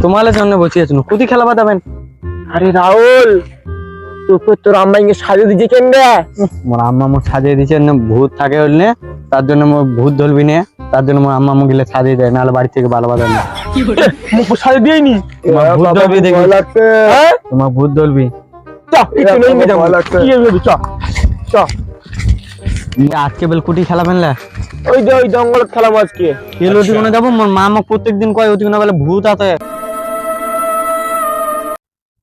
তোমার জন্য বসিয়েছিল কুদি খেলা বাঁধাবেন। আরে রাহুল তোর আম্মা ইংকে সাজিয়ে দিয়েছে কেন রে? মোর আম্মা মুখ সাজিয়ে দিয়েছে না, ভূত থাকে বললে তার জন্য মোর ভূত ধরবি না, তার জন্য মোর আম্মা মুখ গেলে সাজিয়ে দেয়, নাহলে বাড়ি থেকে ভালো বাঁধা না। মুখ সাজিয়ে দিইনি ভূত ধরবি দেখবি, তোমার ভূত ধরবি। আজকে বেল কুটি খেলাবেন না? ওই জঙ্গল খেলাবো আজকে। ওদিকে যাবো, মোর মা আমাকে প্রত্যেকদিন কয় ওদিকে বলে ভূত আছে।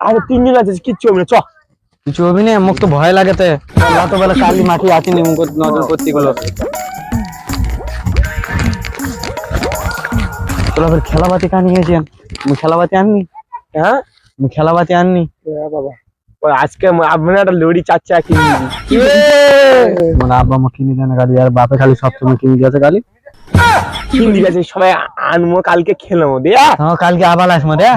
আরে 3 দিন আছে, কিচ্ছু হবে না, চ। কিছু হবি না, মুখ তো ভয় লাগেতে, তো বেলা কালি মাটি আসেনি মুখ নজর করতে গেলো। তোরা ফের খেলাবাতি কান নিয়েছেন, খেলাবাতি আননি? হ্যাঁ খেলাবাতি আননি বাবা। আজকে আপনার একটা লড়ি চাচ্ছে কিনে মানে আব্বা মা কিনে দেন গাড়ি, আর বাপে খালি সবসময় কিনে দিয়েছে গাড়ি। কিনে গেছে সবাই, আনবো কালকে খেলাম দে। হ্যাঁ কালকে আবার আসবো রে।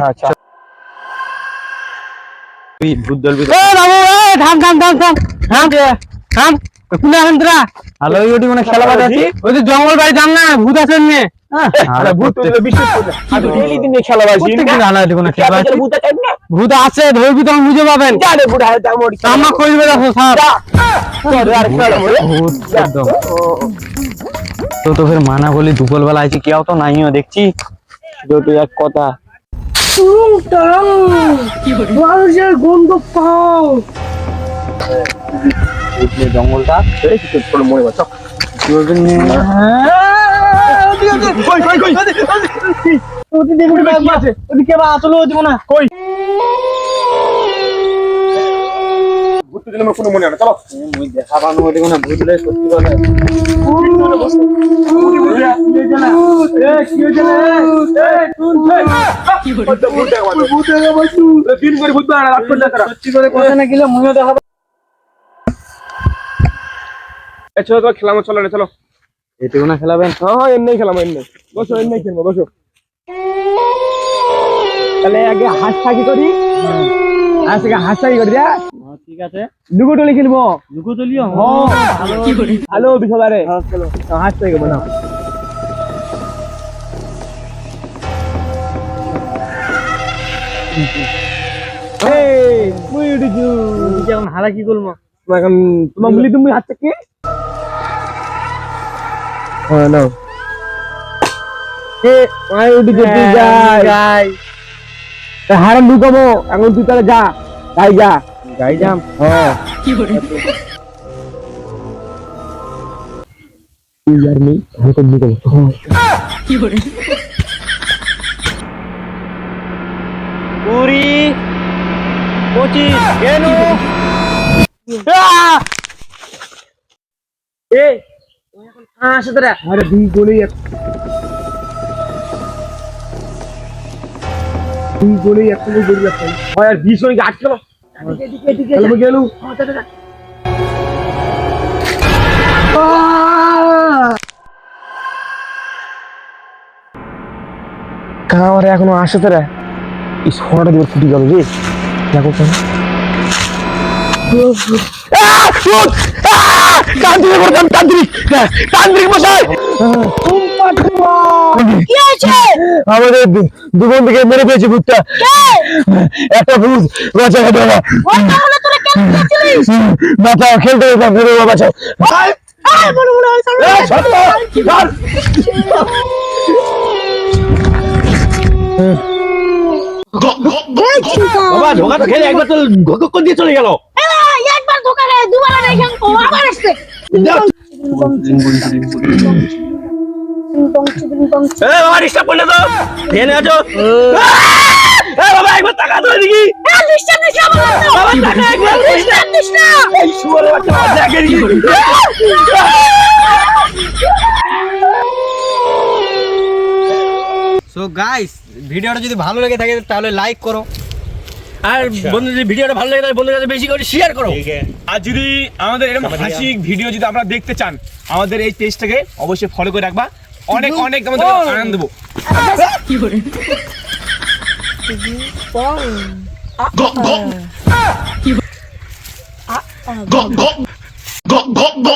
ভূত ধরবি? থাম থাম থাম থাম থাম থাম, কোন এখন তোরা? হ্যালো ইউটি মানে খেলাবাতি আছে, ওই যে জঙ্গল বাড়ি যান না, ভূত আছে এমনি। ভূত বিশ্বাস করে আর ডেইলি দিনে খেলা বাজি প্রত্যেকদিন আলাদা দেখো না খেলা আছে। ভূত আছে না, ভূত আছে ধরবি তখন বুঝে পাবেন। জানে বুড়া হয় দামড়ি আমা কইবে দেখো স্যার আর খেলা বলে ভূত একদম। তো ফের মানা বলি দুপুর বেলা আইছি, কেউ তো নাইও দেখছি। দুটো এক কথা মানুষের গন্ধ পাও। জঙ্গলটা মনে বাঁচা কোনো মনে হয় না। চলো দেখা পানো দেখো না, বুঝলে সত্যি কথা। খেলাম চলো না, চলো এটুকু না খেলাবেন? হ্যাঁ এমনি খেলাম, এমনি বসো, এমনি খেলবো বসো। তাহলে আগে হাঁসটাকি করি, আজকে হাঁসটাকি করি রে। ঠিক আছে, লুকোটলি খেলবো। লুকোচুলিও ভালো বিশালারে। চলো হাঁসটাকি বানাও। এখন হারা কি করবো? এখন তোমার বলি তুমি হাতটা কি? হ্যাঁ নাও। হারাম ঢুকাবো এখন, তুই তাহলে যা গাই যা। গাই যাম? হ্যাঁ কুড়ি 25 কেন? আরে দুই গোলেই একটা গড়ি আছে ভাই, আর 20 মিনিট আটকালো গেল। কামারে এখনো আসে তোরা, এই সোনাটা দিয়ে ফুটি গেল রে। দেখো কেন আমাদের দুজন থেকে মেরে পেয়েছে ভূতটা। একটা ভূত বাঁচা মাথা খেলতে বাঁচাও। বাবা ঢোকা তো খেলে একবার তো ঘক দিয়ে চলে গেল। একবার ধোকা খায়, দুবার আবার আসছে। বাবা ডিস্টার্ব করলে তো এনে আছো। বাবা একবার টাকা দাও দেখি। বাবা টাকা একবার ডিস্টার্ব দিস না। এই শুয়ারে বাচ্চা দেখে নি। সো গাইস, ভিডিওটা যদি ভালো লেগে থাকে তাহলে লাইক করো, আর বন্ধুদের যদি ভিডিওটা ভালো লাগে তাহলে বন্ধুদের কাছে বেশি করে শেয়ার করো। আর যদি আমাদের এরকম হাসির ভিডিও যদি আপনারা দেখতে চান, আমাদের এই পেজটাকে অবশ্যই ফলো করে রাখবা। অনেক অনেক আমাদের আনন্দ দেবো। কি করে go go go go go